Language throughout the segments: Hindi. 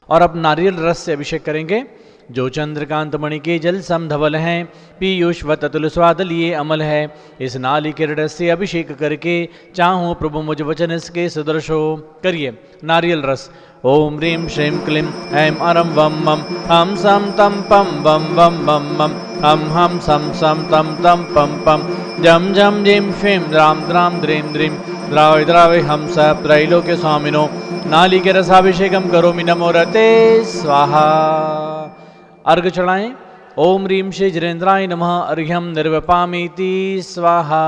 और अब नारियल रस से अभिषेक करेंगे। जो चंद्रकांत मणि के जल सम धवल हैं, पीयूषवत अतुल स्वाद लिए अमल है। इस नालिकेर रस से अभिषेक करके चाहूँ प्रभु मुझ वचन इसके सदृश हो। करिए नारियल रस। ओम ह्रीं श्रीं क्लीं ऐं अरं वम मम हम सम तम पम वम वम मम मम हम सम सम तम तम पम पम जम जम जिम श्रीं द्राम द्राम द्रीं द्रीं द्रावय द्रावय हम स त्रैलोक्य स्वामिनो नालिके रसाभिषेकम करोमि नमो रते स्वाहा। अर्घ चढ़ाएं। ओम ह्रीं श्री जिनेन्द्राय नमः अर्घ्यम निर्वपामीति स्वाहा।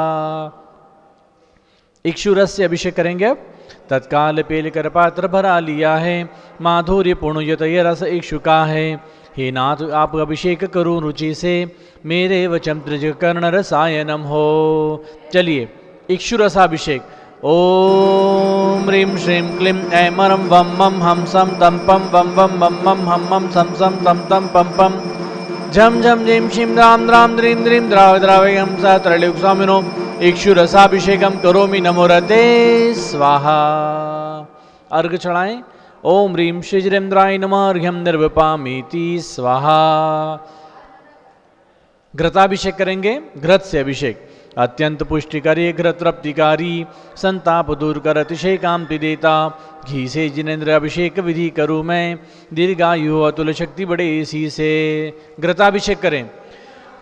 इक्षुरस से अभिषेक करेंगे। अब तत्काल पेल कर पात्र भरा लिया है, माधुर्य पूर्ण यतय रस इक्षुका है। हे नाथ आप अभिषेक करूं रुचि से, मेरे वचन त्रिज कर्ण रसायनम हो। चलिए इक्षुरसाभिषेक। ओम ह्रीं श्रीं क्लीं ऐं अरं वम मम हम सम तम पम वम वम मम मम हम सम सम तम तम पम पम झम झम झीं शीं द्राम द्राम द्रीं द्रीं द्रावय द्रावय हम स त्रैलोक्य स्वामिनो इक्षुरसाभिषेकम करोमि नमो रते स्वाहा। अर्घ चढ़ाएं। ओम ह्रीं श्री जिनेन्द्राय नमः अर्घ्यम निर्वपामीति स्वाहा। घृताभिषेक करेंगे। घृत से अभिषेक। अत्यंत पुष्टिकारी घृत तृप्तिकारी, संताप दूर कर अतिशय कांति देता। घी से जिनेन्द्र अभिषेक विधि करूँ मैं, दीर्घायु अतुल शक्ति बड़े इसी से। घृताभिषेक करें।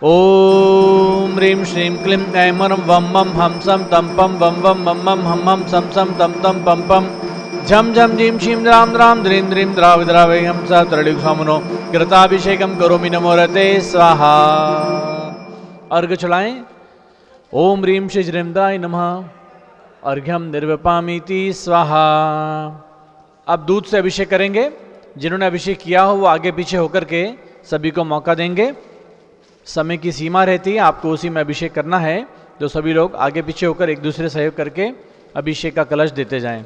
ओम ह्रीं श्रीं क्लीं ऐं अरं वम मम हम सम तम पम वम वम मम मम हम सम सम तम तम पम पम झम झम झीं शीं द्राम द्राम द्रीं द्रीं द्रावय द्रावय हम स त्रैलोक्य स्वामिनो घृताभिषेकम करोमि नमो रते स्वाहा। अर्घ चढ़ाएं। ओम ह्रीं श्री जिनेन्द्राय नमः अर्घ्यम निर्वपामीति स्वाहा। अब दूध से अभिषेक करेंगे। जिन्होंने अभिषेक किया हो वो आगे पीछे होकर के सभी को मौका देंगे। समय की सीमा रहती है, आपको उसी में अभिषेक करना है, तो सभी लोग आगे पीछे होकर एक दूसरे सहयोग करके अभिषेक का कलश देते जाएं।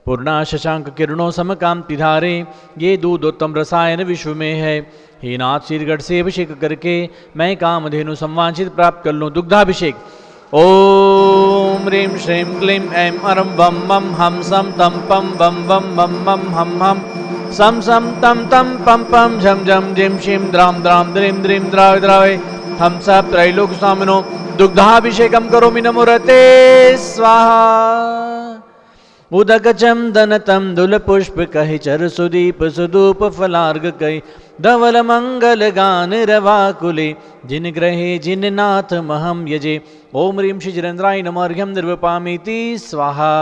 पूर्णा शशांक किरणों समकांति धारे, ये दूधोत्तम रसायन विश्व में है। हे नाथ श्रीगढ़ से अभिषेक करके मैं कामधेनु संवांछित प्राप्त कर लूँ। दुग्धाभिषेक। ओम ह्रीं श्रीं क्लीं ऐं अरं वम मम हम सम तम पम वम वम मम मम हम सम सम तम तम पम पम झम झम झीं शीं द्राम द्राम द्रीं द्रीं द्रावय द्रावय हम स त्रैलोक्य स्वामिनो दुग्धाभिषेकम करोमि नमो रते स्वाहा। उदक चंदन तम दुल पुष्प कहि चर सुदीप सुदूप फलार्घ कहि धवल मंगल गान रवाकुले जिन ग्रहे जिन नाथ महम यजे। ओम ह्रीं श्री जिनेन्द्राय नमः अर्घ्यम निर्वपामीति स्वाहा।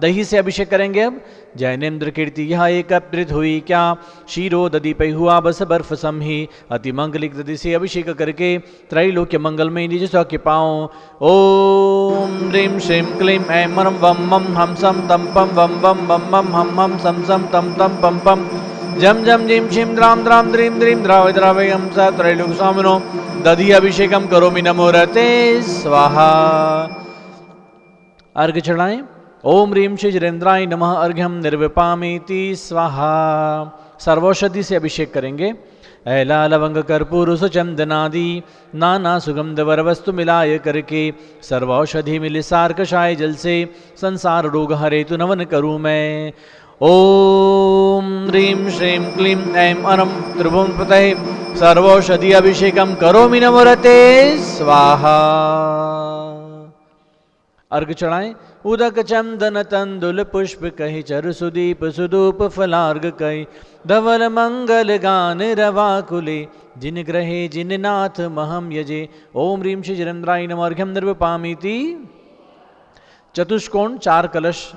दही से अभिषेक करेंगे। अब जैनेन्द्र कीर्ति यह एकत्रित हुई क्या, शीरो दधि पे हुआ बस बर्फ समही। अति मंगलिक दधि से अभिषेक करके त्रैलोक्य मंगलमय निज सौख्य पाओ। ओम ह्रीं श्रीं क्लीं ऐं अरं वम मम हम सम तम पम वम वम मम मम हम सम सम तम तम पम पम झम झम झीं शीं द्राम द्राम द्रीं द्रीं द्रावय द्रावय हम स त्रैलोक्य स्वामिनो दधि अभिषेकम करोमि नमो रते स्वाहा। अर्घ चढ़ाएं। ओम ह्रीं श्री जिनेन्द्राय नमः अर्घ्यम निर्वपामीति स्वाहा। सर्वौषधि से अभिषेक करेंगे। ऐला लवंग कर्पूर सुचंदनादि नाना सुगंध वर वस्तु मिलाय करके सर्वौषधि मिल सार कषाय जल से संसार रोग हरे तु नवन करूँ मैं। ओम ह्रीं श्रीं क्लीं ऐं अरं त्रिभुवनपतये सर्वौषधि अभिषेकम करोमि नमो रते स्वाहा। अर्घ चढ़ाएं। उदक चंदन तंदुल पुष्प कहि चर सुदीप सुदूप फलार्घ कहि धवल मंगल गान रवाकुले जिन ग्रहे जिन नाथ महम यजे। ओम ह्रीं श्री जिनेन्द्राय नमः अर्घ्यम निर्वपामीति। चतुष्कोण 4 कलश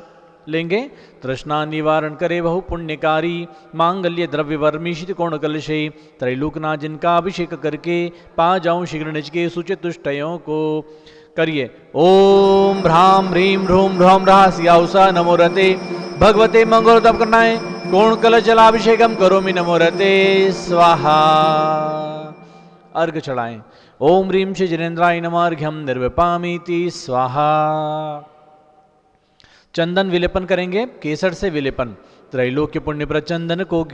लेंगे। तृष्णा निवारण करे बहु पुण्यकारी, मांगल्य द्रव्य वर्मिषित कोण कलशे। त्रैलोकनाथ जिनका अभिषेक करके पा जाऊं शीघ्र निज के सुचतुष्टयों को। करिए। ओम भ्राम ह्रीं ह्रूं ह्रौं ह्रास्याउषा नमो रते भगवते मंगल तप करना है। कोण कलश जलाभिषेकम करोमि नमो रते स्वाहा। अर्घ चढ़ाएं। ओम ह्रीं श्री जिनेन्द्राय नमः अर्घ्यम निर्वपामीति स्वाहा। चंदन विलेपन करेंगे। केसर से विलेपन। त्रैलोक्य पुण्य प्रचंदन को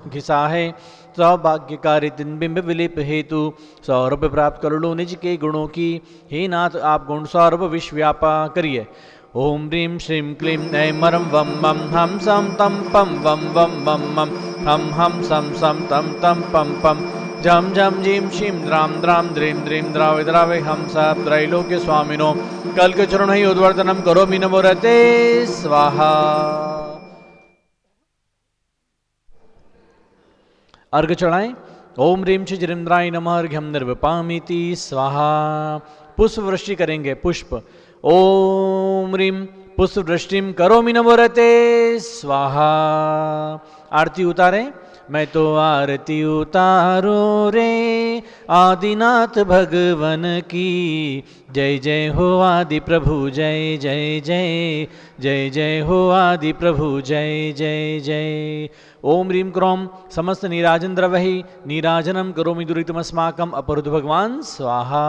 घिसा है, सौभाग्यकारी दिन बिंब विलेप हेतु सौरभ प्राप्त कर लो निज के गुणों की। हे नाथ आप गुण सौरभ विश्व व्यापा। करिए। ओम ह्रीं श्रीं क्लीं ऐं मरं वं मं हम सं तं पं वं वं मं मं हम सं तं तं पं पं झं झं झीं शीं द्रां द्रां द्रीं द्रीं द्रावि द्रावि हंस त्रैलोक्य स्वामिनो कल्कचरणै उद्वर्तनं करोमि नमोरते स्वाहा। अर्घ चढ़ाएं। ओम ह्रीं श्रीजरिंद्राय नमः अर्घ्यं निर्विपामीति स्वाहा। पुष्प वृष्टि करेंगे। पुष्प ओम ह्रीं पुष्प वृष्टिं करोमि नमोरते स्वाहा। आरती उतारें। मैं तो आरती उतारो रे आदिनाथ भगवन की, जय जय हो आदि प्रभु जय जय जय, जय जय हो आदि प्रभु जय जय जय। ओम ह्रीं क्रों समस्त नीराजन द्रवहि नीराजनम करोमि दुरितमस्माकम अपरुद्ध भगवान स्वाहा।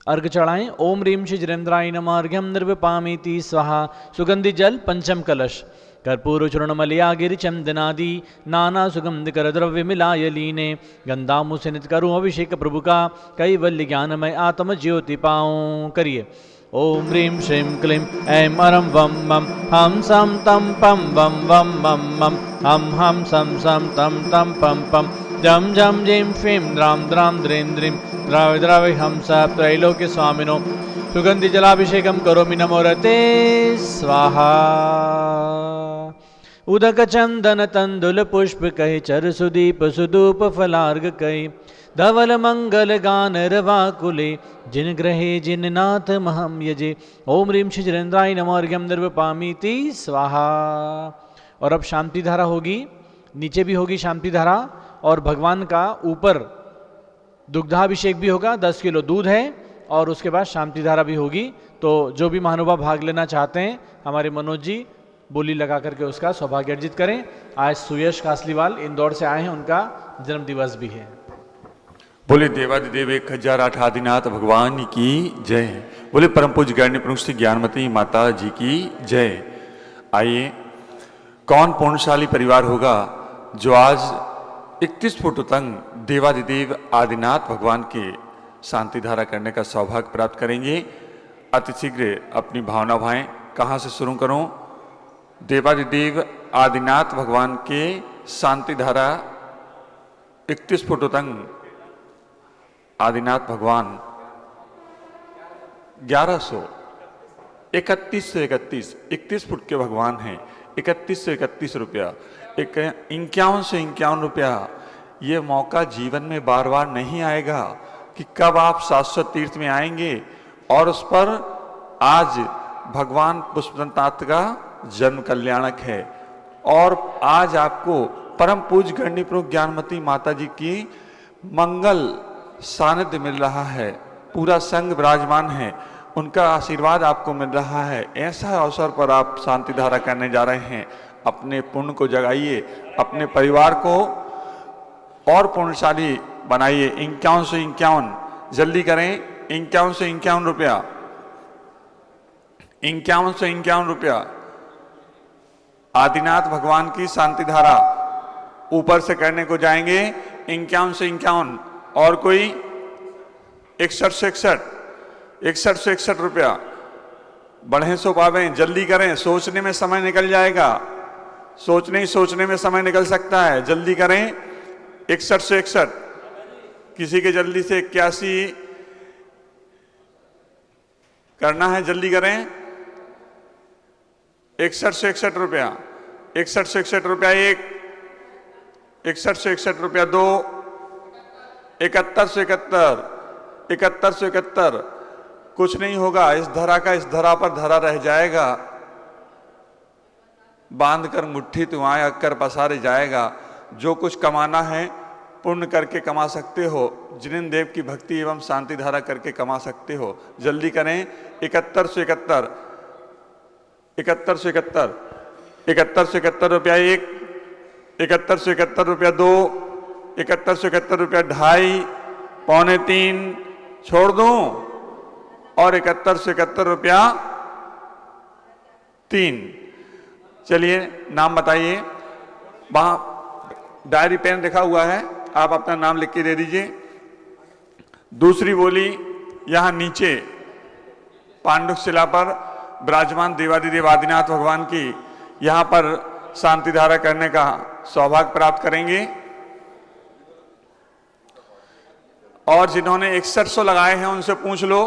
अर्घ चढ़ाएं। ओम ह्रीं श्री जरेंद्राय नमः अर्घ्यं निर्विपामीति स्वाहा। सुगंधि जल पंचम कलश कर्पूर चूर्णमलया गिरिचंदनादि नाना सुगंध कर द्रव्य मिलाय लीने, गंधामुसनित करूं अभिषेक प्रभु का कैवल्य ज्ञानमय आत्म ज्योति पाऊं। करिए। ओम ह्रीं श्रीं क्लीं ऐं मरं वं मं हम सं तं पं वं वं मं मं हम सं तं तं पं पं झं झं झीं शीं द्रां द्रां द्रीं द्रीं द्रावि द्रावि हंस त्रैलोक्य स्वामिनो सुगंधि जलाभिषेकं करोमि नमोरते स्वाहा। उदक चंदन तंदुल पुष्प कहि चर सुदीप सुधूप फलार्घ कहि, धवल मंगल गान रवाकुले जिन ग्रहे जिन नाथ महम यजे। ओम ह्रीं श्री जरेंद्राय नमः अर्घ्यं निर्विपामीति स्वाहा। और अब शांति धारा होगी, नीचे भी होगी शांति धारा और भगवान का ऊपर दुग्धाभिषेक भी होगा। 10 किलो दूध है और उसके बाद शांति धारा भी होगी। तो जो भी महानुभाव भाग लेना चाहते हैं हमारे मनोज जी बोली लगा करके उसका सौभाग्य अर्जित करें। आज सुयश कासलीवाल इंदौर से आए हैं, उनका जन्म दिवस भी है। बोले देवादिदेव 1008 आदिनाथ भगवान की जय। बोले परम पूज्य ज्ञानी प्रमुख श्री ज्ञानमती माता जी की जय। आइए, कौन पुण्यशाली परिवार होगा जो आज 31 फुट उतंग देवादिदेव आदिनाथ भगवान के शांति धारा करने का सौभाग्य प्राप्त करेंगे। अति शीघ्र अपनी भावना भाएं। कहाँ से शुरू करूं? देवादिदेव आदिनाथ भगवान के शांति धारा 31 फुट उतंग आदिनाथ भगवान 31 फुट के भगवान हैं। 3131 रुपया, 51 रुपया। ये मौका जीवन में बार बार नहीं आएगा कि कब आप शाश्वत तीर्थ में आएंगे। और उस पर आज भगवान पुष्पदंतात्रेय का जन्म कल्याणक है और आज आपको परम पूज्य गण्य प्रमुख ज्ञानमती माता जी की मंगल सानिध्य मिल रहा है। पूरा संघ विराजमान है, उनका आशीर्वाद आपको मिल रहा है। ऐसा अवसर पर आप शांति धारा करने जा रहे हैं। अपने पुण्य को जगाइए, अपने परिवार को और पुण्यशाली बनाइए। 51 से 51 जल्दी करें। 51 से 51 रुपया, 51 से 51 रुपया आदिनाथ भगवान की शांति धारा ऊपर से करने को जाएंगे। 51 से 51 और कोई 61 से 61 रुपया। बढ़े सो पावे, जल्दी करें, सोचने में समय निकल जाएगा। सोचने में समय निकल सकता है, जल्दी करें। 61 से 61, किसी के जल्दी से 81 करना है, जल्दी करें। 61 से 61 रुपया, 61 से 61 रुपया एक, 61 से 61 रुपया दो, 71 से 71, 71 से 71। कुछ नहीं होगा, इस धरा का इस धरा पर धरा रह जाएगा। बांध कर मुट्ठी तुम्हारे अक्कर पसारे जाएगा। जो कुछ कमाना है पुण्य करके कमा सकते हो, जिन देव की भक्ति एवं शांति धारा करके कमा सकते हो, जल्दी करें। 71 से 71, 71 से 71, 71 से 71 रुपया एक, 71 से 71 रुपया दो, 71 से 71 रुपया ढाई, पौने तीन छोड़ दूं और 71 से 71 रुपया तीन। चलिए नाम बताइए। वहां डायरी पेन लिखा हुआ है, आप अपना नाम लिख के दे दीजिए। दूसरी बोली यहां नीचे पांडुक शिला पर विराजमान देवादिदेव आदिनाथ भगवान की यहाँ पर शांति धारा करने का सौभाग्य प्राप्त करेंगे। और जिन्होंने 6100 लगाए हैं उनसे पूछ लो,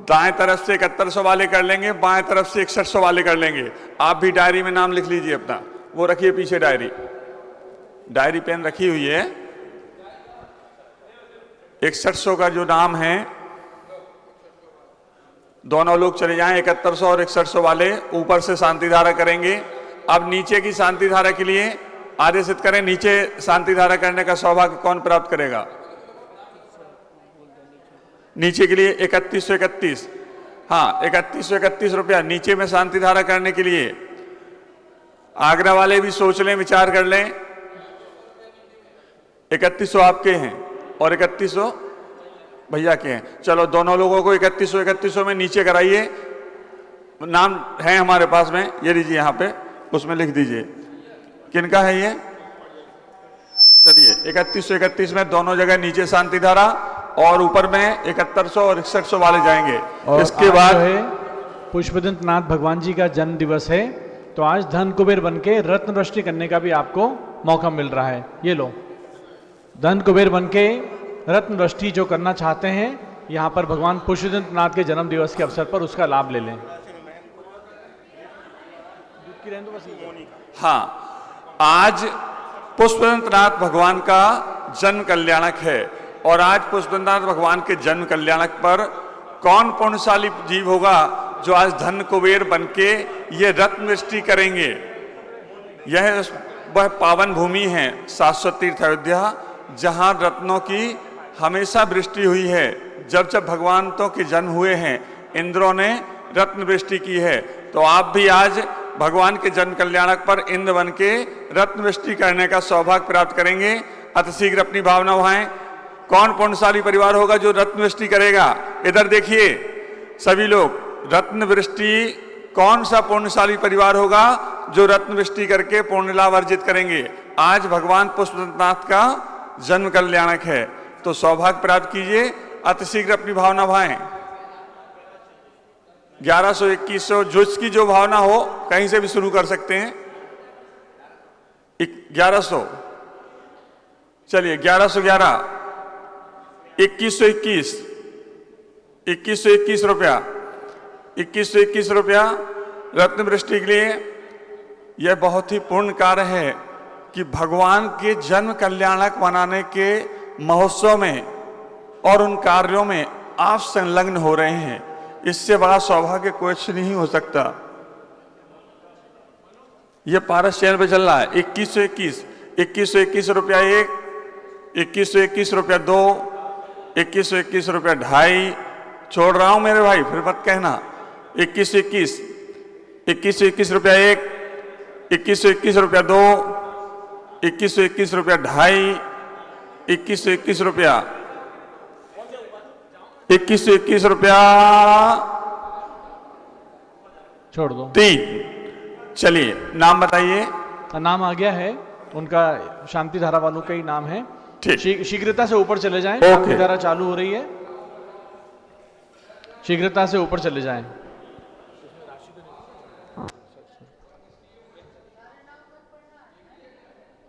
दाएं तरफ से 7100 वाले कर लेंगे, बाएं तरफ से 6100 वाले कर लेंगे। आप भी डायरी में नाम लिख लीजिए अपना, वो रखिए पीछे डायरी पेन रखी हुई है। 6100 का जो नाम है, दोनों लोग चले जाएं, 7100 और 6100 वाले ऊपर से शांति धारा करेंगे। अब नीचे की शांति धारा के लिए आदेशित करें, नीचे शांति धारा करने का सौभाग्य कौन प्राप्त करेगा? नीचे के लिए 3131, हाँ 3131 रुपया नीचे में शांति धारा करने के लिए। आगरा वाले भी सोच लें, विचार कर लें। 3100 आपके हैं और 3100 भैया के हैं। चलो दोनों लोगों को 3100 में नीचे कराइए। नाम है हमारे पास में, ये लीजिए यहाँ पे, उसमें लिख दीजिए किनका है ये। चलिए 3131 में दोनों जगह नीचे शांति धारा और ऊपर में 7100 और 6100 वाले जाएंगे। और इसके बाद है पुष्पदंत नाथ भगवान जी का जन्म दिवस है, तो आज धन कुबेर बनके रत्न वृष्टि करने का भी आपको मौका मिल रहा है। ये लो, धन कुबेर बनके रत्न वृष्टि जो करना चाहते हैं यहाँ पर भगवान पुष्पदंत नाथ के जन्म दिवस के अवसर पर उसका लाभ ले लें। हाँ, आज पुष्पदंत नाथ भगवान का जन्म कल्याणक है और आज पुष्पदंत नाथ भगवान के जन्म कल्याणक पर कौन पुण्यशाली जीव होगा जो आज धन कुबेर बनके ये रत्न वृष्टि करेंगे। यह वह पावन भूमि है शाश्वत तीर्थ अयोध्या, जहां रत्नों की हमेशा वृष्टि हुई है। जब जब भगवानों के जन्म हुए हैं इंद्रों ने रत्न वृष्टि की है, तो आप भी आज भगवान के जन्म कल्याणक पर इंद्र बन के रत्न वृष्टि करने का सौभाग्य प्राप्त करेंगे। अतिशीघ्र अपनी भावना उठाएं। कौन पुण्यशाली परिवार होगा जो रत्न वृष्टि करेगा? इधर देखिए सभी लोग, रत्न वृष्टि कौन सा पुण्यशाली परिवार होगा जो रत्न वृष्टि करके पुण्य लाभ अर्जित करेंगे? आज भगवान पुष्पदंतनाथ का जन्म कल्याणक है, तो सौभाग्य प्राप्त कीजिए। अतिशीघ्र अपनी भावना भाएं। 1100 2100 जिसकी जो भावना हो कहीं से भी शुरू कर सकते हैं। 1100, चलिए 1111, 2121, 2121 रुपया, 2121 रुपया रत्न वृष्टि के लिए। यह बहुत ही पूर्ण कार्य है कि भगवान के जन्म कल्याणक मनाने के महोत्सव में और उन कार्यों में आप संलग्न हो रहे हैं। इससे बड़ा सौभाग्य कुछ नहीं हो सकता। यह पारस चैनल पे चल रहा है। 2121, 2121 रुपया एक, 2121 रुपया दो, 2121 रुपया ढाई। छोड़ रहा हूं मेरे भाई, फिर मत कहना। 2121, 2121 रुपया एक, 2121 रुपया दो, 2121 रुपया ढाई, 2121 रुपया, 2121 रुपया छोड़ दो। 3। चलिए नाम बताइए। नाम आ गया है उनका, शांति धारा वालों का ही नाम है। ठीक, शीघ्रता से ऊपर चले जाएं। शांति धारा चालू हो रही है, शीघ्रता से ऊपर चले जाएं।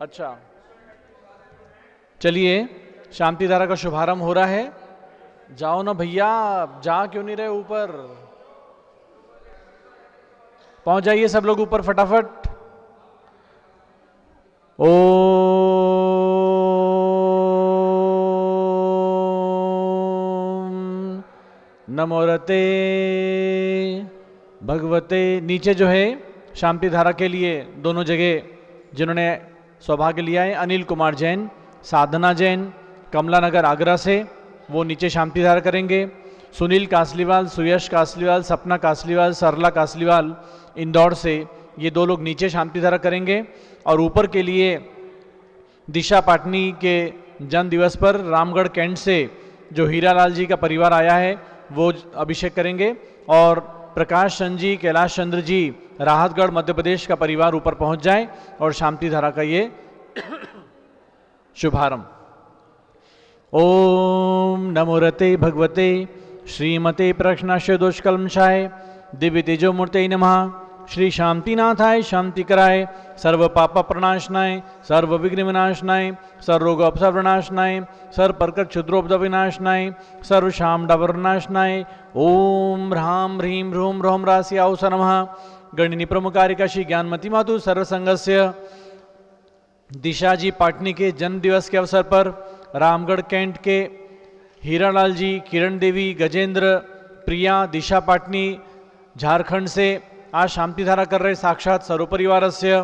अच्छा, चलिए शांति धारा का शुभारंभ हो रहा है। जाओ ना भैया, जा क्यों नहीं रहे ऊपर? पहुंच जाइए सब लोग ऊपर फटाफट। ओम नमो रते भगवते। नीचे जो है शांति धारा के लिए दोनों जगह जिन्होंने सौभाग्य लिया है, अनिल कुमार जैन, साधना जैन, कमला नगर आगरा से, वो नीचे शांति धारा करेंगे। सुनील कासलीवाल, सुयश कासलीवाल, सपना कासलीवाल, सरला कासलीवाल इंदौर से, ये दो लोग नीचे शांति धारा करेंगे। और ऊपर के लिए दिशा पाटनी के जन्म दिवस पर रामगढ़ कैंट से जो हीरालाल जी का परिवार आया है वो अभिषेक करेंगे। और प्रकाश चंद जी, कैलाश चंद्र जी, राहतगढ़ मध्य प्रदेश का परिवार ऊपर पहुंच जाए और शांति धारा का ये शुभारंभ। ओम नमो रते भगवते श्रीमते प्रश्नाश्य दोषकल्मषाय दिव्य तेजोमूर्ते नमः। श्री शांतिनाथाय शांतिकराय सर्व पाप प्रणाशनाय सर्व विघ्न विनाशनाय सर्व रोग अपसर विनाशनाय सर्व परकट क्षुद्रोपद विनाशनाय सर्व शाम डाबर विनाशनाय ओम ह्रां ह्रीं ह्रूं ह्रौं रास्याउस नमः। गणिनी प्रमुखारिका श्री ज्ञानमती मातु सर्वसंगस्य दिशाजी पाटनी के जन्म दिवस के अवसर पर रामगढ़ कैंट के हीरालाल जी, किरण देवी, गजेंद्र, प्रिया, दिशा पाटनी झारखंड से आज शांति धारा कर रहे साक्षात सर्वपरिवार से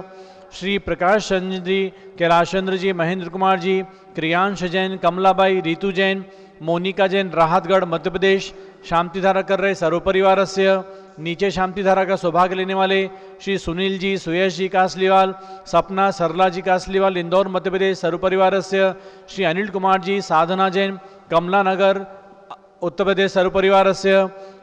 श्री प्रकाश चंद्र जी, कैलाश चंद्र जी, महेंद्र कुमार जी, क्रियांश जैन, कमलाबाई, रितु जैन, मोनिका जैन, राहतगढ़ मध्य प्रदेश शांति धारा कर रहे सर्वपरिवार से नीचे शांति धारा का सौभाग्य लेने वाले श्री सुनील जी, सुयश जी कासलीवाल, सपना सरला जी कासलीवाल, इंदौर मध्य प्रदेश सर्वपरिवार से श्री अनिल कुमार जी, साधना जैन, कमला नगर उत्तर प्रदेश सर्वपरिवार से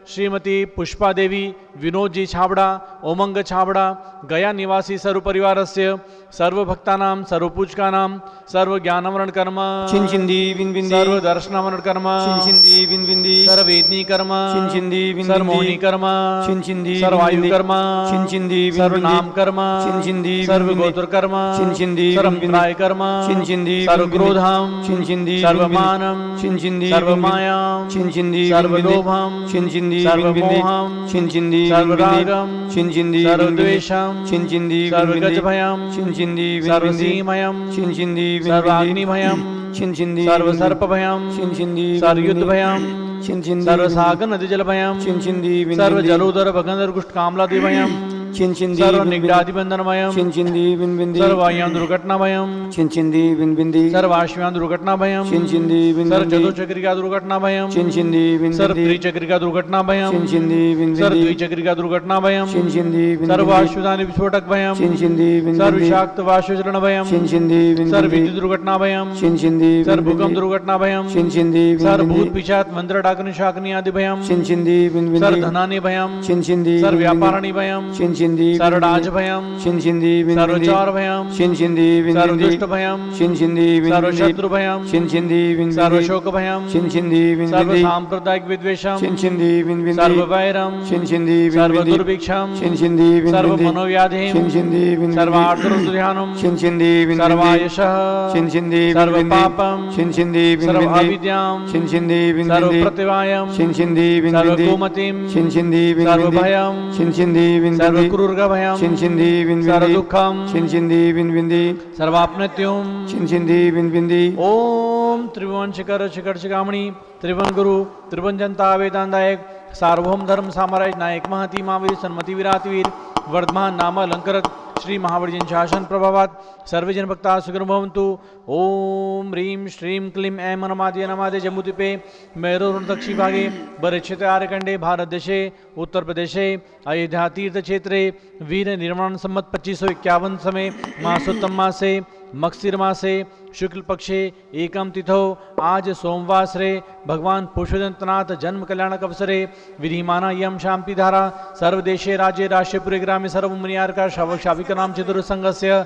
श्रीमती पुष्पा देवी, विनोद जी छाबड़ा, उमंग छाबड़ा, गया निवासी सर्वपरिवार से सर्वभक्तानां सर्वपूजकानां सर्व ज्ञानमरण कर्म चिंचिंदी बिंबिंदी सर्व दर्शनामरण कर्म चिंचिंदी बिंबिंदी सर्वेदनी कर्म चिंचिंदी बिंबिंदी सर्वमौनी कर्म चिंचिंदी सर्वायु कर्म चिंचिंदी सर्वनाम कर्म चिंचिंदी सर्वगोत्र कर्म चिंचिंदी सर्वप्राय कर्म चिंचिंदी सर्वक्रोधम चिंचिंदी सर्वमानम चिंचिंदी सर्वमायाम चिंचिंदी सर्वलोभम चिंचिंदी सर्वमोहम चिंचिंदी सर्वरागम चिंचिंदी सर्वद्वेषम चिंचिंदी सर्वगजभयम चिंचिंदी सर्वसीमयम चिंचिंदी सर्वाग्निभयम चिंचिंदी सर्वसर्पभयम चिंचिंदी सर्वयुद्धभयम चिंचिंदी सर्वसागर नदीजलभयम चिंचिंदी सर्वजलोदर भगंदर कुष्ठ कामलादिभयम चिंचिंदी सर्वनिग्धादिबंधनमयम चिंचिंदी बिंबिंदी सर्वायाम दुर्घटनाभयम चिंचिंदी बिंबिंदी सर्वाश्व्याम दुर्घटनाभयम चिंचिंदी बिंबिंदी सर्वचतुश्चक्रिका दुर्घटनाभयम चिंचिंदी बिंबिंदी सर्वत्रिचक्रिका दुर्घटनाभयम चिंचिंदी बिंबिंदी सर्वद्विचक्रिका दुर्घटनाभयम चिंचिंदी बिंबिंदी सर्वाश्वदानि विस्फोटकभयम चिंचिंदी बिंबिंदी सर्वशाक्त वायुचलनभयम चिंचिंदी बिंबिंदी सर्वविद्युत दुर्घटनाभयम चिंचिंदी सर्वभूकंप दुर्घटनाभयम चिंचिंदी सर्वभूत पिशाच मंत्र डाकनि शाकनि आदि भयम चिंचिंदी बिंबिंदी सर्वधनानि भयम चिंचिंदी सर्वव्यापाराणि भयम चिंचिंदी सर्वराज भयम चिंचिंदी बिंबिंदी सर्वचार भयम चिंचिंदी बिंबिंदी सर्वदुष्ट भयम चिंचिंदी बिंबिंदी सर्वशत्रु भयम चिंचिंदी बिंबिंदी सर्वशोक भयम चिंचिंदी बिंबिंदी सर्वसांप्रदायिक विद्वेषम चिंचिंदी बिंबिंदी सर्ववैरम चिंचिंदी बिंबिंदी सर्वदुर्भिक्षम चिंचिंदी बिंबिंदी सर्वमनोव्याधिम चिंचिंदी बिंबिंदी सर्वार्थरुद्ध्यानम चिंचिंदी बिंबिंदी सर्वायशः चिंचिंदी बिंबिंदी सर्वपापम चिंचिंदी बिंबिंदी सर्वाविद्याम चिंचिंदी बिंबिंदी सर्वप्रतिवायम चिंचिंदी बिंबिंदी सर्वकुमतिम चिंचिंदी बिंबिंदी सर्वभयम चिंचिंदी बिंबिंदी सर्वक्रूरगभयम चिंचिंदी बिंबिंदी सर्वदुःखम चिंचिंदी बिंबिंदी सर्वाप्नत्युम चिंचिंदी बिंबिंदी ओम त्रिभुवन शिखर शिखर शिखामणि त्रिभुवन गुरु त्रिभुवन जनता वेदांतायक सार्वभौम धर्म साम्राज्य नायक महती महावीर सन्मति विराटवीर वर्धमान नाम अलंकृत श्री महावीर शासन प्रभावात सर्वे जन भक्ता सुखिनो भवन्तु। ओम ह्रीं श्रीं क्लीं ऐं नमादि नमादि जम्बूद्वीपे मैरोर दक्षिण भागे बरेक्षेत्र आर्यखंडे भारत देशे उत्तर प्रदेशे अयोध्या तीर्थ क्षेत्रे वीर निर्माण संमत 2551 समय मासोत्तम मासे मक्षिर मासे शुक्ल पक्षे एकम तिथौ आज सोमवासरे भगवान पुष्पदंतनाथ जन्म कल्याणक अवसरे विधिमाना यम शांति धारा सर्वदेशे राज्ये राष्ट्रपुरे ग्रामे सर्वमुनियार्का शाविक नाम चतुर्संगस्य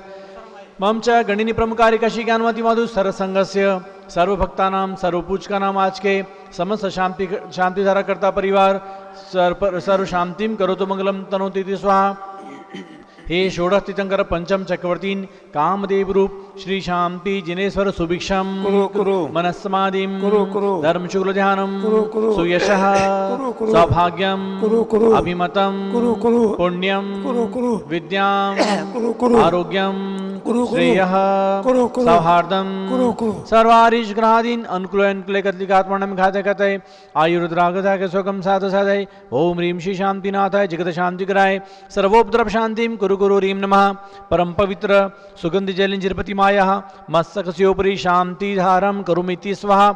मम च गणिनी प्रमुखारिका श्री ज्ञानमती माधु सरसंगस्य सर्वभक्तानां सर्वपूजकानां आज के समस्त शांति धारा कर्ता परिवार सर्व शांतिम करोतु मंगलम तनोति स्वाहा। हे षोडश तीर्थंकर पंचम चक्रवर्तीन कामदेव रूप श्री शांति जिनेश्वर सुभिक्षम मनस्समाधिम धर्म शुक्ल ध्यानम सुयशः सौभाग्यम अभिमतम पुण्यम विद्याम आरोग्यम श्रेयः सौहार्दम सर्वारिष ग्रहादीन अनुकूल कतलिकात्मनम घाते कते आयुर्द्रागता के शोकम साध साधय ओम ह्रीं श्री शांतिनाथाय जगत शांति कराय सर्वोपद्रव शांतिम कुरु गुरु रीम नमः परम पवित्र सुगंधि जलिंजिरपति माया मस्तकस्योपरि शांति धारम करुमिति स्वाहा।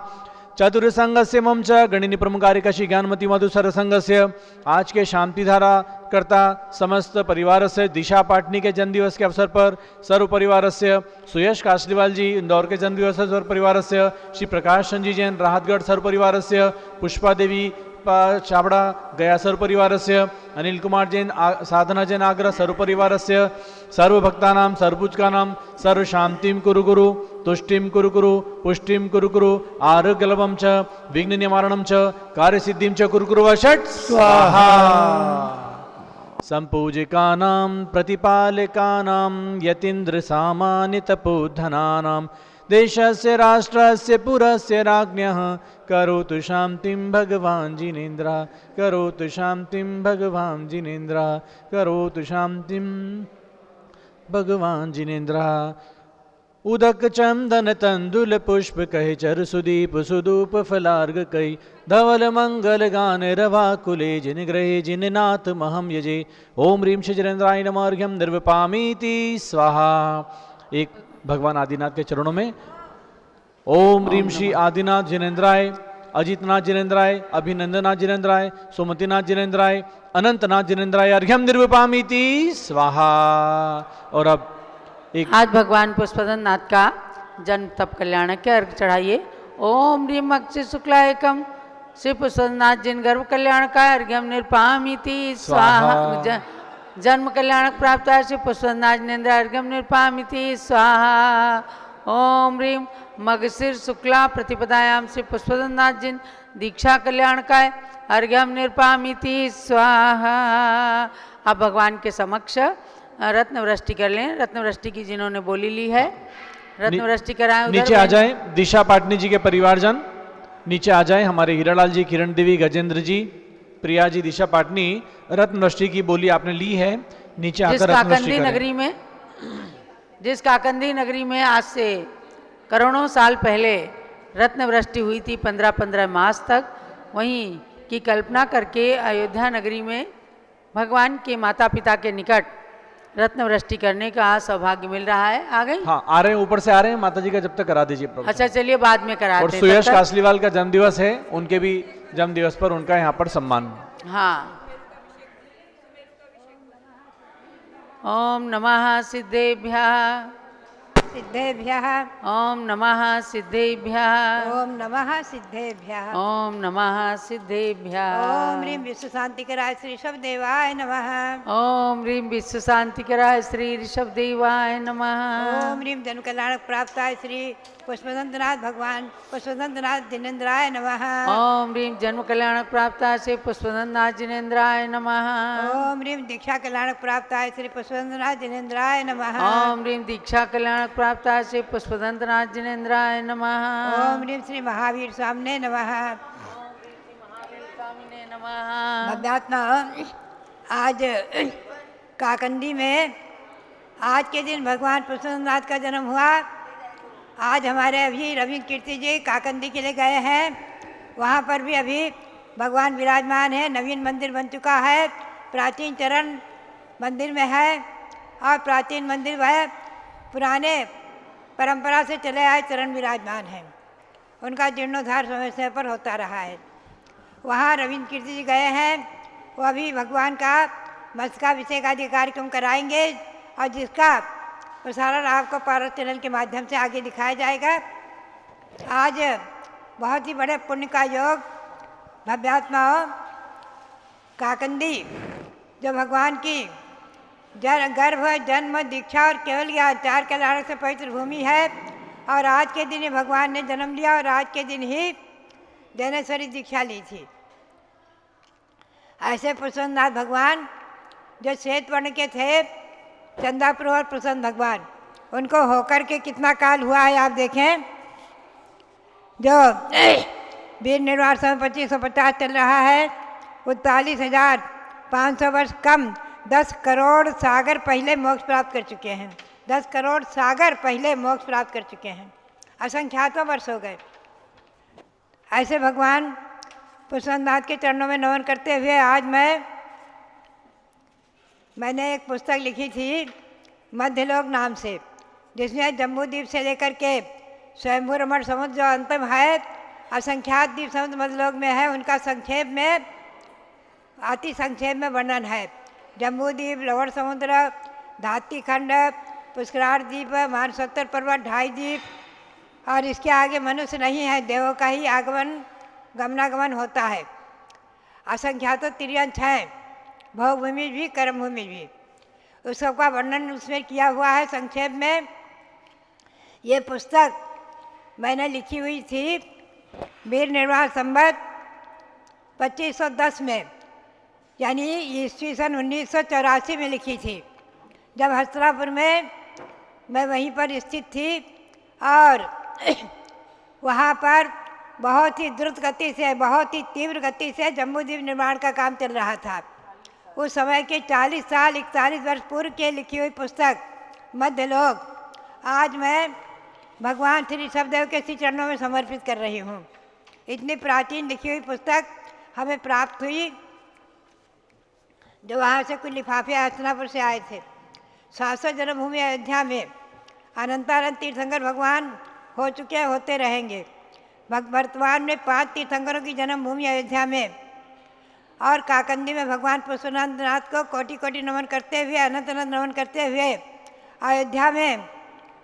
चतुर्संगस्य मम च गणिनी प्रमुखारिका श्री ज्ञानमती मधु सरसंगस्य आज के शांति धारा कर्ता समस्त परिवार से दिशा पाटनी के जन्म दिवस के अवसर पर सर्व परिवार से सुयश कासलीवाल जी इंदौर के जन्म दिवस सर्व परिवार से श्री प्रकाश चंद जी जैन राहतगढ़ सर्व परिवार से पुष्पा देवी छाबड़ा गया सर्वपरिवारस्य, अनिल कुमार जैन साधना जैन आग्रह सर्वपरिवारस्य, सर्वभक्तानां सर्वपूजकानां सर्वशान्तिं कुरु गुरु, तुष्टिं कुरु गुरु, पुष्टिं कुरु गुरु, आरोग्यलभं च विघ्ननिवारणं च कार्यसिद्धिं च कुरु गुरु षट् स्वाहा। संपूजिकानां प्रतिपालकानां यतीन्द्रसामान्यतपोधनानां देशस्य राष्ट्रस्य पुरस्य राज्ञः करोतु शान्तिं भगवान् जिनेन्द्र, करोतु शान्तिं भगवान् जिनेन्द्र, करोतु शान्तिं भगवान् जिनेन्द्र। उदक चंदन तंदुल पुष्प कहे चर सुदीप सुदूप फलार्ग कई, धवल मंगल गान रवा कुले जिन ग्रहे जिन नाथ महम यजे, ओम ह्रीं शिजरेन्द्राय नमः अर्घ्यं निर्वपामीति स्वाहा। एक भगवान आदिनाथ के चरणों में ओम ह्रीं श्री आदिनाथ जिनेन्द्राय, अजितनाथ जिनेन्द्राय, अभिनंदनाथ जिनेन्द्राय, सुमतिनाथ जिनेन्द्राय, अनंतनाथ जिनेन्द्राय अर्घ्यं निर्वपामीति स्वाहा। और अब आज भगवान पुष्पदन नाथ का जन्म तप कल्याण के अर्घ चढ़ाइए। ओम ह्रीं अक्षय शुक्लायकम श्री पुष्पदन नाथ जिन गर्भ कल्याण का अर्घ्यम निर्पामीति स्वाहा। जन्म कल्याणक प्राप्त श्री पुष्पदन नाथ जिनेन्द्र अर्घ्यम निर्पामीति स्वाहा। ओम ह्रीं मगशिर शुक्ला प्रतिपदायाम श्री पुष्पदन नाथ जिन दीक्षा कल्याण का अर्घ्यम निर्पामीति स्वाहा। अब भगवान के समक्ष रत्न वृष्टि कर लें। रत्न वृष्टि की जिन्होंने बोली ली है रत्न वृष्टि कराएं। नीचे आ जाएं दिशा पाटनी जी के परिवारजन, नीचे आ जाएं हमारे हीरालाल जी, किरण देवी, गजेंद्र जी, प्रिया जी, दिशा पाटनी। रत्न वृष्टि की बोली आपने ली है, नीचे आकर रत्न वृष्टि करें। जिस काकंदी नगरी में आज से करोड़ों साल पहले रत्न वृष्टि हुई थी 15-15 मास तक, वहीं की कल्पना करके अयोध्या नगरी में भगवान के माता पिता के निकट रत्न वृष्टि करने का सौभाग्य मिल रहा है। आ गई? हाँ, आ रहे हैं, ऊपर से आ रहे हैं। माता जी का जब तक करा दीजिए प्रभु। अच्छा चलिए बाद में कराते हैं। और सुयश कासलीवाल का जन्मदिवस है, उनके भी जन्मदिवस पर उनका यहाँ पर सम्मान। हाँ। ओम नमः सिद्धेभ्यः सिद्धेभ्यः ओम नमः सिद्धेभ्यः ओम नमः सिद्धेभ्यः ओम नमः सिद्धेभ्यः ओम ह्रीं विश्व शांतिकराय श्री ऋषभदेवाय नमः ओम ह्रीं विश्व शांतिकराय श्री ऋषभदेवाय नमः ओम ह्रीं जन कल्याण प्राप्ताय श्री पुष्पदंतनाथ भगवान पुष्पदंतनाथ जिनेन्द्राय नमः ओम ह्रीं जन्म कल्याण प्राप्ताय श्री पुष्पदंतनाथ जिनेन्द्राय नमः ओम ह्रीं दीक्षा कल्याण प्राप्ताय श्री पुष्पदंतनाथ जिनेन्द्राय नमः ओम ह्रीं दीक्षा कल्याण प्राप्ताय श्री पुष्पदंतनाथ जिनेन्द्राय नमः ओम ह्रीं श्री महावीर स्वामिने नमः भव्यात्मा। आज काकंदी में आज के दिन भगवान पुष्पदंतनाथ का जन्म हुआ। आज हमारे अभी रविंद्र कीर्ति जी काकंदी के लिए गए हैं, वहाँ पर भी अभी भगवान विराजमान है। नवीन मंदिर बन चुका है, प्राचीन चरण मंदिर में है और प्राचीन मंदिर वह पुराने परंपरा से चले आए चरण विराजमान हैं, उनका जीर्णोद्धार समय समय पर होता रहा है। वहाँ रविंद्र कीर्ति जी गए हैं, वो अभी भगवान का मस्तकाभिषेक आदि कार्यक्रम कराएंगे और जिसका प्रसारण आपको पारस चैनल के माध्यम से आगे दिखाया जाएगा। आज बहुत ही बड़े पुण्य का योग भव्यात्माओं। काकंदी जो भगवान की गर्भ जन्म दीक्षा और केवल या 4 कल्याण से पवित्र भूमि है और आज के दिन ही भगवान ने जन्म लिया और आज के दिन ही जैनेश्वरी दीक्षा ली थी। ऐसे पुष्पदंतनाथ भगवान जो श्वेत वर्ण के थे, चंदापुर और प्रसन्न भगवान, उनको होकर के कितना काल हुआ है आप देखें। जो वीर निर्वाण समय 2550 चल रहा है, 39,500 वर्ष कम 10 करोड़ सागर पहले मोक्ष प्राप्त कर चुके हैं। 10 करोड़ सागर पहले मोक्ष प्राप्त कर चुके हैं, असंख्यातों वर्ष हो गए। ऐसे भगवान पुष्पदंतनाथ के चरणों में नमन करते हुए आज मैंने एक पुस्तक लिखी थी मध्यलोक नाम से, जिसमें जम्बूद्वीप से लेकर के स्वयंभू रमण समुद्र जो अंतिम है, असंख्यात द्वीप समुद्र मध्यलोक में है, उनका संक्षेप में अति संक्षेप में वर्णन है। जम्बूद्वीप, लवण समुद्र, धाती खंड, पुष्करार द्वीप, मानसोत्तर पर्वत, 2.5 द्वीप और इसके आगे मनुष्य नहीं है, देवों का ही आगमन गमनागमन होता है। असंख्यात तिर्यंश हैं, भवभूमि भी कर्मभूमि भी। उस सबका वर्णन उसमें किया हुआ है संक्षेप में। ये पुस्तक मैंने लिखी हुई थी वीर निर्वाण संवत 2510 में, यानी ईस्वी सन 1984 में लिखी थी, जब हस्तिनापुर में मैं वहीं पर स्थित थी और वहाँ पर बहुत ही द्रुत गति से, बहुत ही तीव्र गति से जम्बूद्वीप निर्माण का काम चल रहा था। उस समय के 40 साल 41 वर्ष पूर्व के लिखी हुई पुस्तक मध्यलोक आज मैं भगवान श्री ऋषभदेव के श्री चरणों में समर्पित कर रही हूँ। इतनी प्राचीन लिखी हुई पुस्तक हमें प्राप्त हुई, जो वहाँ से कुछ लिफाफे हस्तिनापुर से आए थे। 700 जन्मभूमि अयोध्या में अनंतानंद तीर्थंकर भगवान हो चुके हैं, होते रहेंगे। वर्तमान में 5 तीर्थंकरों की जन्मभूमि अयोध्या में, और काकंदी में भगवान पुष्पनाथ नाथ को कोटि कोटि नमन करते हुए, अनंत अनंत नमन करते हुए अयोध्या में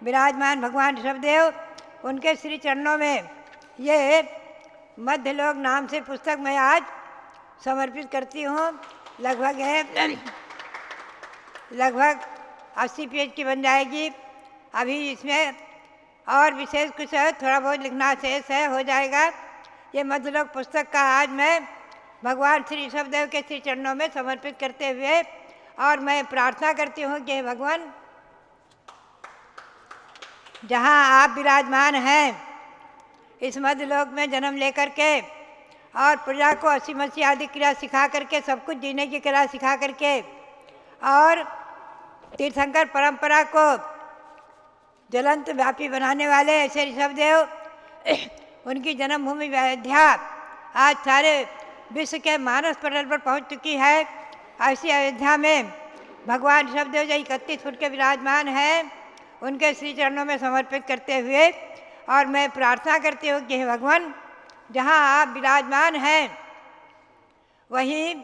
विराजमान भगवान ऋषभदेव, उनके श्री चरणों में ये मध्यलोक नाम से पुस्तक मैं आज समर्पित करती हूँ। लगभग 80 पेज की बन जाएगी। अभी इसमें और विशेष कुछ है, थोड़ा बहुत लिखना शेष है, हो जाएगा। ये मध्यलोक पुस्तक का आज मैं भगवान श्री ऋषभदेव के श्री चरणों में समर्पित करते हुए, और मैं प्रार्थना करती हूँ कि भगवान जहाँ आप विराजमान हैं इस मध्यलोक में जन्म लेकर के, और प्रजा को असी मसी आदि क्रिया सिखा करके, सब कुछ जीने की कला सिखा करके, और तीर्थंकर परंपरा को ज्वलंत व्यापी बनाने वाले ऐसे ऋषभदेव, उनकी जन्मभूमि अयोध्या आज सारे विश्व के मानस पटल पर पहुंच चुकी है। ऐसी अयोध्या में भगवान ऋषभदेव जो 31 फुट के विराजमान हैं, उनके श्री चरणों में समर्पित करते हुए, और मैं प्रार्थना करती हूँ कि हे भगवान जहाँ आप विराजमान हैं वहीं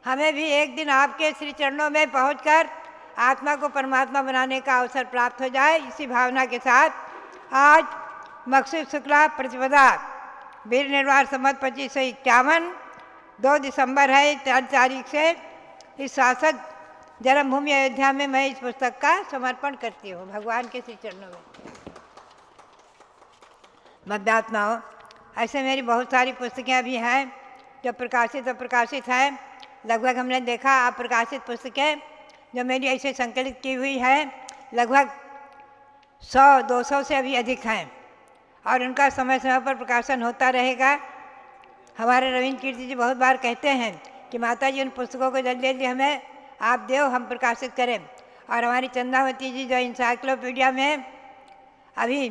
हमें भी एक दिन आपके श्री चरणों में पहुंचकर आत्मा को परमात्मा बनाने का अवसर प्राप्त हो जाए। इसी भावना के साथ आज मकसूद शुक्ला प्रतिपदा वीर निर्वाण संवत 2551 2 दिसंबर है, 4 तारीख से इस शासक जन्मभूमि अयोध्या में मैं इस पुस्तक का समर्पण करती हूँ भगवान के श्री चरणों में। मध्यात्माओं, ऐसे मेरी बहुत सारी पुस्तकें अभी हैं जो प्रकाशित हैं। लगभग हमने देखा अप्रकाशित पुस्तकें जो मेरी ऐसे संकलित की हुई है लगभग 100-200 से अभी अधिक हैं, और उनका समय समय पर प्रकाशन होता रहेगा। हमारे रविंद्र कीर्ति जी बहुत बार कहते हैं कि माता जी उन पुस्तकों को जल्दी जल्दी हमें आप देव, हम प्रकाशित करें। और हमारी चंदावती जी जो इंसाइक्लोपीडिया में अभी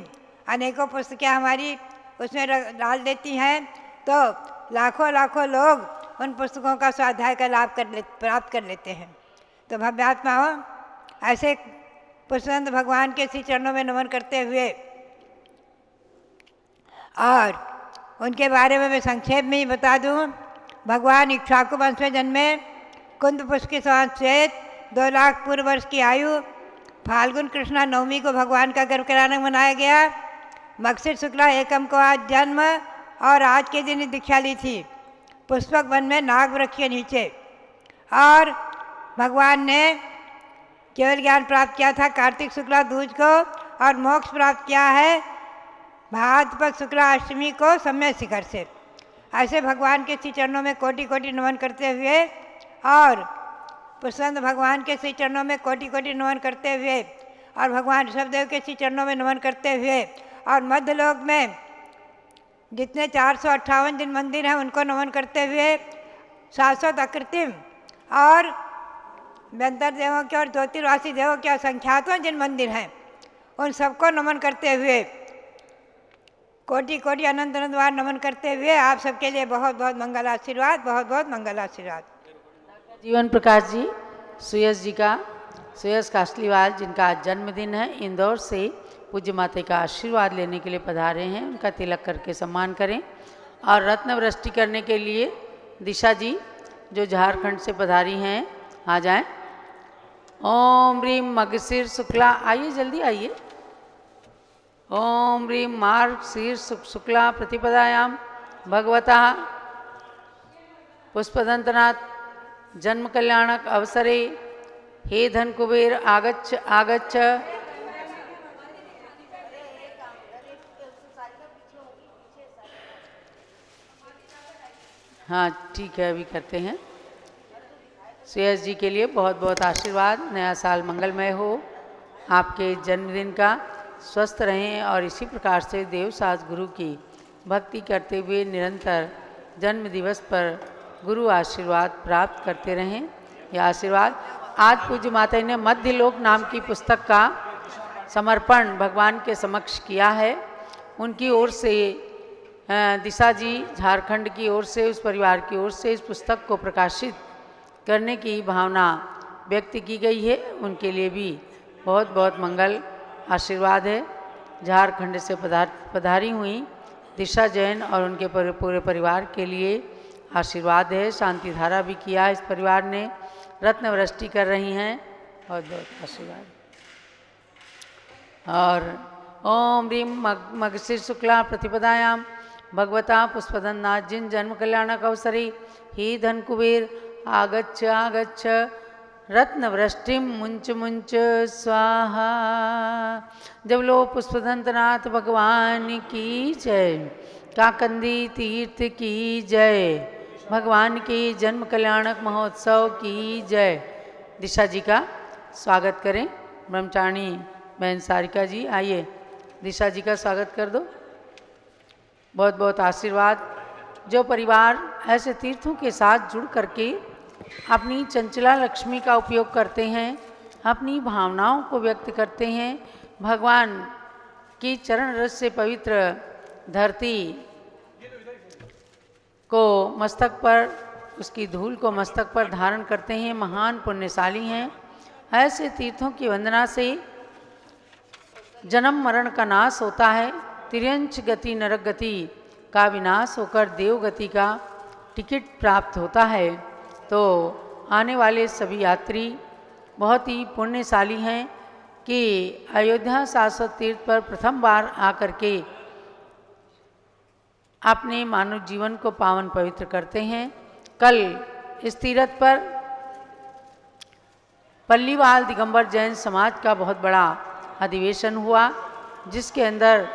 अनेकों पुस्तकें हमारी उसमें डाल देती हैं, तो लाखों लाखों लोग उन पुस्तकों का स्वाध्याय का लाभ प्राप्त कर लेते हैं। तो भव्यात्माओं, ऐसे पुष्पवंत भगवान के श्री चरणों में नमन करते हुए, और उनके बारे में मैं संक्षेप में ही बता दूं। भगवान इक्ष्वाकु वंश में जन्मे, कुंद पुष्प के समान श्वेत, 2 लाख पूर्व वर्ष की आयु। फाल्गुन कृष्णा नवमी को भगवान का गर्भ कराना मनाया गया। मकसिर शुक्ला एकम को आज जन्म, और आज के दिन ही दीक्षा ली थी पुष्पक वन में नाग वृक्ष के नीचे। और भगवान ने केवल ज्ञान प्राप्त किया था कार्तिक शुक्ला दूज को, और मोक्ष प्राप्त किया है भाद्रपद शुक्ला अष्टमी को सम्य शिखर से। ऐसे भगवान के श्री चरणों में कोटि कोटि नमन करते हुए, और पुष्पवंत भगवान के श्री चरणों में कोटि कोटि नमन करते हुए, और भगवान ऋषभदेव के श्री चरणों में नमन करते हुए, और मध्यलोक में जितने 458 जिन मंदिर हैं उनको नमन करते हुए, 700 अकृत्रिम और व्यंतर देवों के और ज्योतिर्वासी देवों के असंख्यातों जिन मंदिर हैं उन सबको नमन करते हुए, कोटि कोटि अनंत अनंत बार नमन करते हुए आप सबके लिए बहुत बहुत मंगल आशीर्वाद, बहुत बहुत मंगल आशीर्वाद। जीवन प्रकाश जी, सुयस जी का, सुयस कासलीवाल, जिनका आज जन्मदिन है, इंदौर से पूज्य माता का आशीर्वाद लेने के लिए पधारे हैं। उनका तिलक करके सम्मान करें। और रत्न वृष्टि करने के लिए दिशा जी जो झारखंड से पधारी हैं, आ जाएं। ओम ह्रीं मगशीर शुक्ला, आइए जल्दी आइए। ओम ह्रीं मार्गशीर शुक्ला प्रतिपदायाम भगवता पुष्पदंतनाथ जन्म कल्याणक अवसरे हे धन कुबेर आगच्छ आगच्छ। हाँ ठीक है, अभी करते हैं। श्रेयस जी के लिए बहुत बहुत आशीर्वाद। नया साल मंगलमय हो, आपके जन्मदिन का स्वस्थ रहें और इसी प्रकार से देवसाज गुरु की भक्ति करते हुए निरंतर जन्म दिवस पर गुरु आशीर्वाद प्राप्त करते रहें। यह आशीर्वाद आज पूज्य माता ने मध्यलोक नाम की पुस्तक का समर्पण भगवान के समक्ष किया है। उनकी ओर से दिशा जी झारखंड की ओर से, उस परिवार की ओर से इस पुस्तक को प्रकाशित करने की भावना व्यक्त की गई है। उनके लिए भी बहुत बहुत मंगल आशीर्वाद है। झारखंड से पधारी हुई दिशा जैन और उनके पूरे परिवार के लिए आशीर्वाद है। शांति धारा भी किया इस परिवार ने, रत्न वृष्टि कर रही हैं, बहुत बहुत आशीर्वाद। और ओम ह्रीं मगशीर शुक्ला प्रतिपदायाम भगवता पुष्पदंतनाथ जिन जन्म कल्याणक अवसरे हे धन कुबेर आगच्छ आगच्छ रत्न वृष्टिम मुंच मुंच स्वाहा। जब लो पुष्पदंतनाथ भगवान की जय, काकंदी तीर्थ की जय, भगवान के जन्म कल्याणक महोत्सव की जय। दिशा जी का स्वागत करें। ब्रह्मचारिणी बहन सारिका जी, आइए दिशा जी का स्वागत कर दो। बहुत बहुत आशीर्वाद। जो परिवार ऐसे तीर्थों के साथ जुड़ करके अपनी चंचला लक्ष्मी का उपयोग करते हैं, अपनी भावनाओं को व्यक्त करते हैं, भगवान की चरण रस से पवित्र धरती को मस्तक पर, उसकी धूल को मस्तक पर धारण करते हैं, महान पुण्यशाली हैं। ऐसे तीर्थों की वंदना से जन्म मरण का नाश होता है, तिर्यंच गति नरक गति का विनाश होकर देव गति का टिकट प्राप्त होता है। तो आने वाले सभी यात्री बहुत ही पुण्यशाली हैं कि अयोध्या शाश्वत तीर्थ पर प्रथम बार आकर के अपने मानव जीवन को पावन पवित्र करते हैं। कल इस तीर्थ पर पल्लीवाल दिगंबर जैन समाज का बहुत बड़ा अधिवेशन हुआ, जिसके अंदर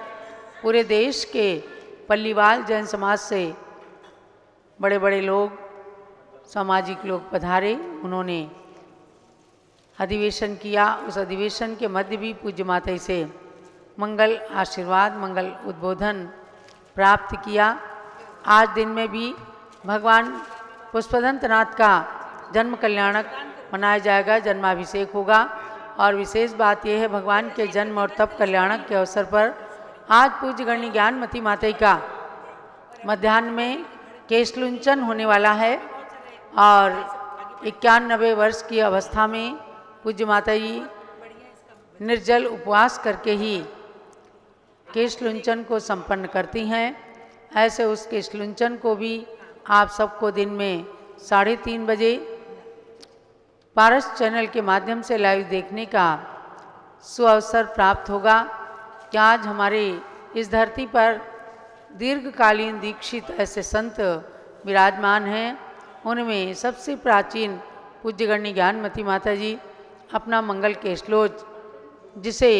पूरे देश के पल्लीवाल जैन समाज से बड़े बड़े लोग, सामाजिक लोग पधारे। उन्होंने अधिवेशन किया। उस अधिवेशन के मध्य भी पूज्य माता से मंगल आशीर्वाद, मंगल उद्बोधन प्राप्त किया। आज दिन में भी भगवान पुष्पदंतनाथ का जन्म कल्याणक मनाया जाएगा, जन्माभिषेक होगा। और विशेष बात यह है, भगवान के जन्म और तप कल्याणक के अवसर पर आज पूज्य गणनी ज्ञानमती माता का मध्याह्न में केशलुंचन होने वाला है। और 91 वर्ष की अवस्था में पूज्य माता जी निर्जल उपवास करके ही केशलुंचन को संपन्न करती हैं। ऐसे उस केशलुंचन को भी आप सबको दिन में 3:30 बजे पारस चैनल के माध्यम से लाइव देखने का सुअवसर प्राप्त होगा। कि आज हमारे इस धरती पर दीर्घकालीन दीक्षित ऐसे संत विराजमान हैं। उनमें सबसे प्राचीन पूज्य गणनी ज्ञानमती माता जी अपना मंगल के श्लोक, जिसे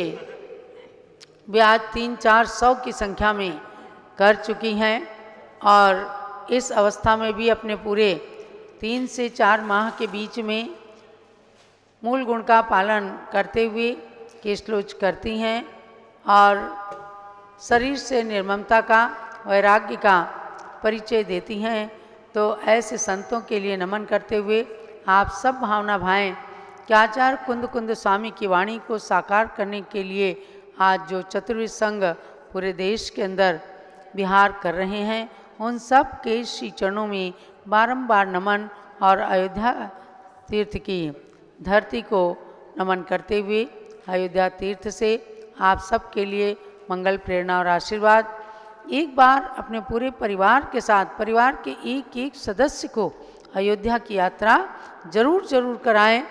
वे आज 300-400 की संख्या में कर चुकी हैं, और इस अवस्था में भी अपने पूरे 3 से 4 माह के बीच में मूल गुण का पालन करते हुए केशलोच करती हैं और शरीर से निर्ममता का, वैराग्य का परिचय देती हैं। तो ऐसे संतों के लिए नमन करते हुए आप सब भावना भाएं कि आचार्य कुंद कुंद स्वामी की वाणी को साकार करने के लिए आज जो चतुर्विध संघ पूरे देश के अंदर विहार कर रहे हैं, उन सब के श्री चरणों में बारंबार नमन और अयोध्या तीर्थ की धरती को नमन करते हुए अयोध्या तीर्थ से आप सब के लिए मंगल, प्रेरणा और आशीर्वाद। एक बार अपने पूरे परिवार के साथ, परिवार के एक एक सदस्य को अयोध्या की यात्रा जरूर जरूर कराएं,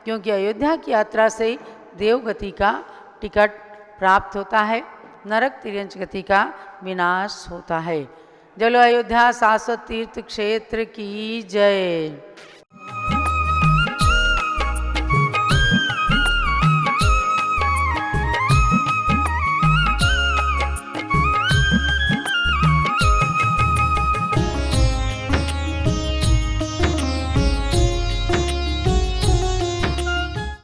क्योंकि अयोध्या की यात्रा से देवगति का टिकट प्राप्त होता है, नरक तिर्यंच गति का विनाश होता है। जलो अयोध्या शाश्वत तीर्थ क्षेत्र की जय।